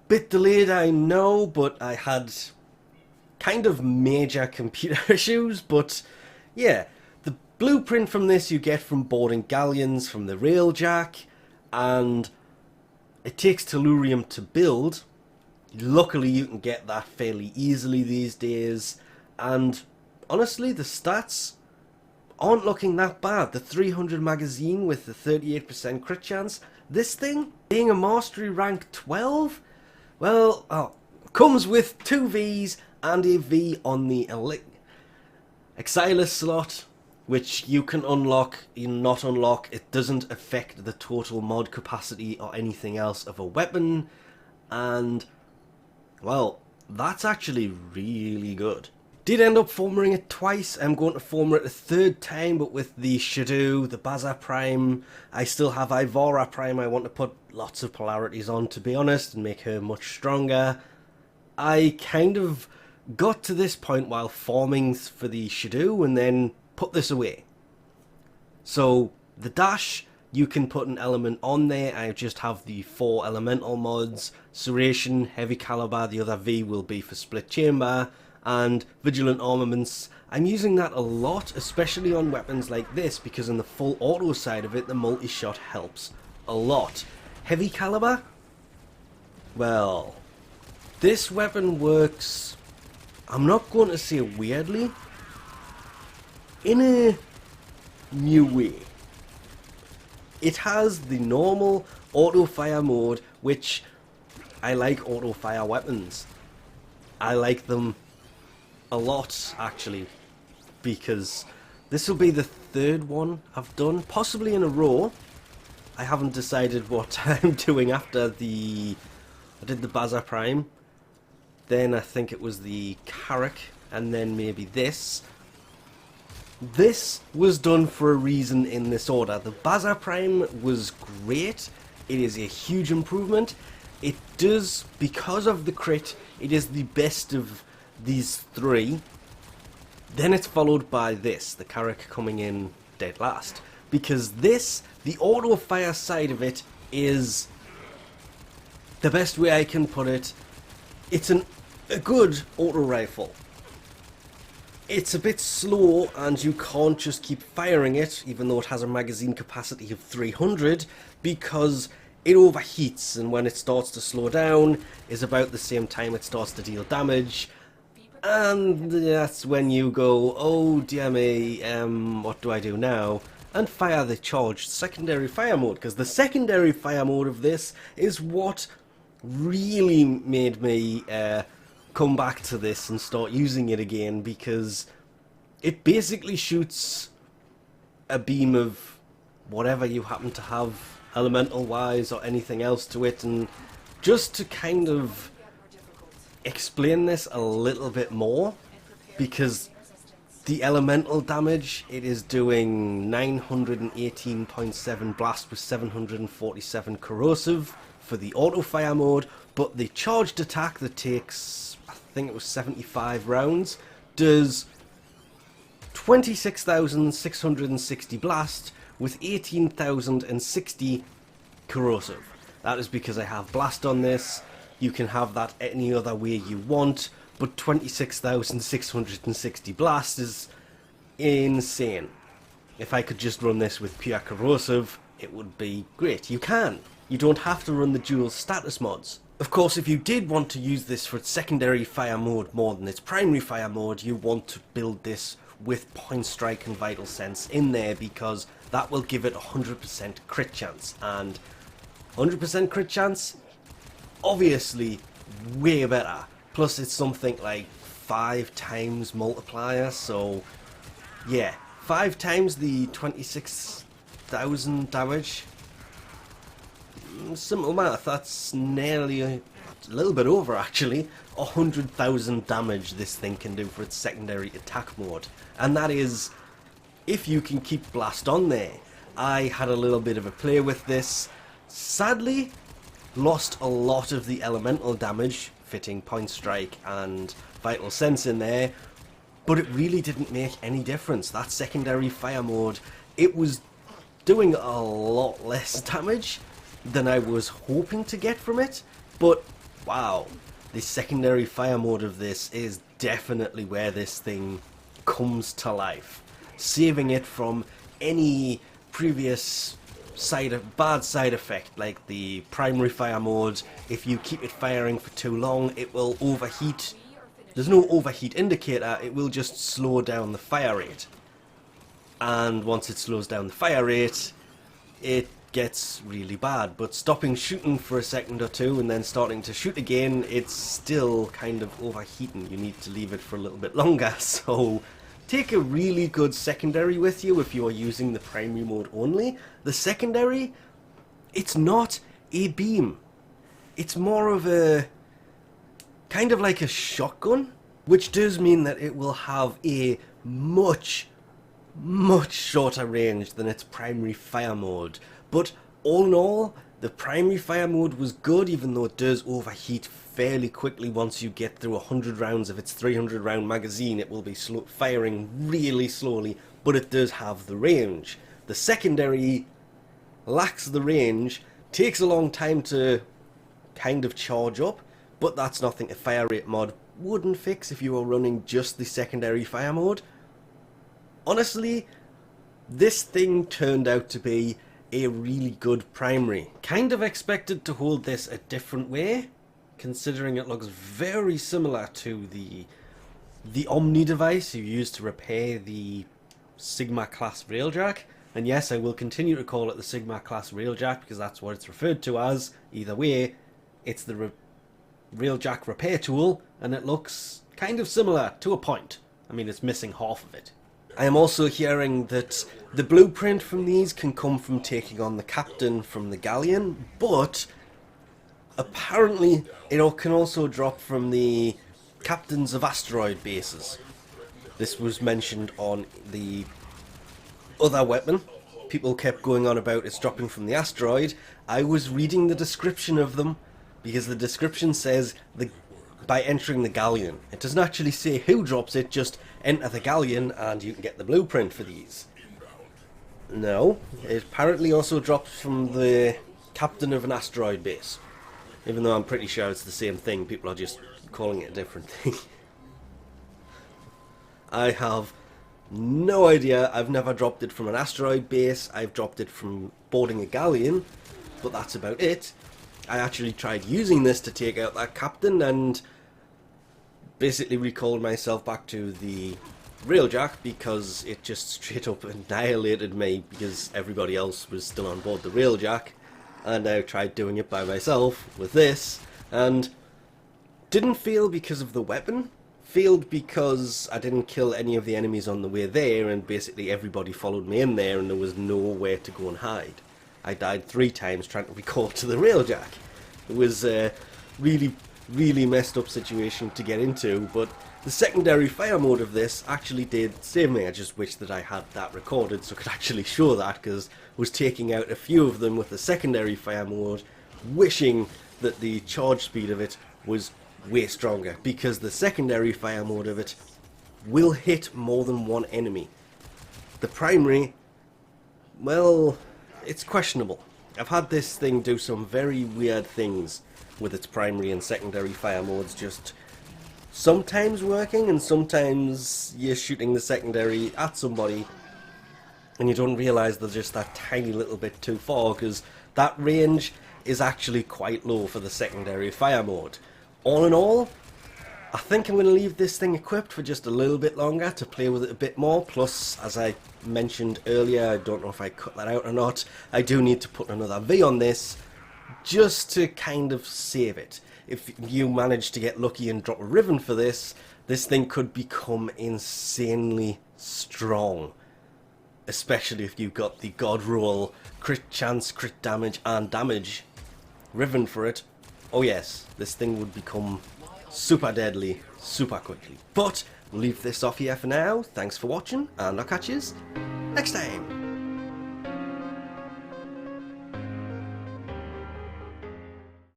Bit delayed, I know, but I had kind of major computer issues. But yeah, the blueprint from this you get from boarding galleons from the railjack, and it takes tellurium to build. Luckily, you can get that fairly easily these days, and honestly, the stats aren't looking that bad. The 300 magazine with the 38% crit chance. This thing, being a mastery rank 12, well, comes with 2 Vs and a V on the Exilus slot, which you can unlock, you not unlock. It doesn't affect the total mod capacity or anything else of a weapon, and well, that's actually really good. Did end up forming it twice. I'm going to former it a third time, but with the Shadow, the Baza Prime. I still have Ivora Prime I want to put lots of polarities on, to be honest, and make her much stronger. I kind of got to this point while forming for the Shadow and then put this away. So the dash, you can put an element on there. I just have the 4 elemental mods. Serration, Heavy Caliber, the other V will be for Split Chamber, and Vigilant Armaments. I'm using that a lot, especially on weapons like this, because in the full auto side of it, the multi-shot helps a lot. Heavy Caliber? Well, this weapon works, I'm not going to say weirdly, in a new way. It has the normal auto-fire mode, which I like auto-fire weapons. I like them a lot, actually, because this will be the 3rd one I've done, possibly in a row. I haven't decided what I'm doing after I did the Baza Prime, then I think it was the Carrack, and then maybe this. This was done for a reason in this order. The Baza Prime was great. It is a huge improvement. It does, because of the crit, it is the best of these 3. Then it's followed by this, the Carrack coming in dead last. Because this, the auto fire side of it, is the best way I can put it. It's a good auto rifle. It's a bit slow and you can't just keep firing it, even though it has a magazine capacity of 300, because it overheats, and when it starts to slow down is about the same time it starts to deal damage, and that's when you go, oh dear me, what do I do now? And fire the charged secondary fire mode, because the secondary fire mode of this is what really made me come back to this and start using it again, because it basically shoots a beam of whatever you happen to have elemental wise or anything else to it. And just to kind of explain this a little bit more, because the elemental damage, it is doing 918.7 blast with 747 corrosive for the auto fire mode, but the charged attack that takes, I think it was 75 rounds, does 26,660 blast with 18,060 corrosive. That is because I have blast on this. You can have that any other way you want, but 26,660 blast is insane. If I could just run this with pure corrosive, it would be great. You can. You don't have to run the dual status mods. Of course, if you did want to use this for its secondary fire mode more than its primary fire mode, you want to build this with Point Strike and Vital Sense in there, because that will give it 100% crit chance. And 100% crit chance, obviously, way better. Plus, it's something like 5 times multiplier, so yeah, 5 times the 26,000 damage. Simple math, that's nearly a little bit over actually 100,000 damage this thing can do for its secondary attack mode, and that is if you can keep blast on there. I had a little bit of a play with this, sadly lost a lot of the elemental damage fitting Point Strike and Vital Sense in there, but it really didn't make any difference. That secondary fire mode, it was doing a lot less damage than I was hoping to get from it, but wow, the secondary fire mode of this is definitely where this thing comes to life, saving it from any previous bad side effect, like the primary fire mode. If you keep it firing for too long, it will overheat. There's no overheat indicator, it will just slow down the fire rate. And once it slows down the fire rate, it gets really bad. But stopping shooting for a second or two and then starting to shoot again, it's still kind of overheating. You need to leave it for a little bit longer. So take a really good secondary with you if you are using the primary mode only. The secondary, it's not a beam. It's more of a kind of like a shotgun, which does mean that it will have a much shorter range than its primary fire mode. But all in all, the primary fire mode was good, even though it does overheat fairly quickly. Once you get through 100 rounds of its 300 round magazine, it will be firing really slowly, but it does have the range. The secondary lacks the range, takes a long time to kind of charge up, but that's nothing a fire rate mod wouldn't fix if you were running just the secondary fire mode. Honestly, this thing turned out to be a really good primary. Kind of expected to hold this a different way, considering it looks very similar to the Omni device you used to repair the Sigma class railjack. And yes, I will continue to call it the Sigma class railjack because that's what it's referred to as. Either way, it's the railjack repair tool, and it looks kind of similar to a point. I mean, it's missing half of it. I am also hearing that the blueprint from these can come from taking on the captain from the galleon, but apparently it can also drop from the captains of asteroid bases. This was mentioned on the other weapon. People kept going on about it's dropping from the asteroid. I was reading the description of them, because the description says by entering the galleon. It doesn't actually say who drops it, just enter the galleon and you can get the blueprint for these. No, it apparently also drops from the captain of an asteroid base. Even though I'm pretty sure it's the same thing, people are just calling it a different thing. I have no idea. I've never dropped it from an asteroid base. I've dropped it from boarding a galleon, but that's about it. I actually tried using this to take out that captain and basically recalled myself back to the railjack because it just straight up annihilated me because everybody else was still on board the railjack. And I tried doing it by myself with this and didn't fail because of the weapon. Failed because I didn't kill any of the enemies on the way there, and basically everybody followed me in there and there was nowhere to go and hide. I died 3 times trying to recall to the railjack. It was a really messed up situation to get into, but the secondary fire mode of this actually did save me. I just wish that I had that recorded so I could actually show that, because I was taking out a few of them with the secondary fire mode, wishing that the charge speed of it was way stronger, because the secondary fire mode of it will hit more than one enemy. The primary, well, it's questionable. I've had this thing do some very weird things with its primary and secondary fire modes, just sometimes working and sometimes you're shooting the secondary at somebody and you don't realise they're just that tiny little bit too far, because that range is actually quite low for the secondary fire mode. All in all, I think I'm going to leave this thing equipped for just a little bit longer to play with it a bit more. Plus, as I mentioned earlier, I don't know if I cut that out or not, I do need to put another V on this just to kind of save it. If you manage to get lucky and drop a Riven for this, this thing could become insanely strong. Especially if you've got the God roll, crit chance, crit damage and damage Riven for it. Oh yes, this thing would become super deadly super quickly. But we'll leave this off here for now. Thanks for watching and I'll catch you next time.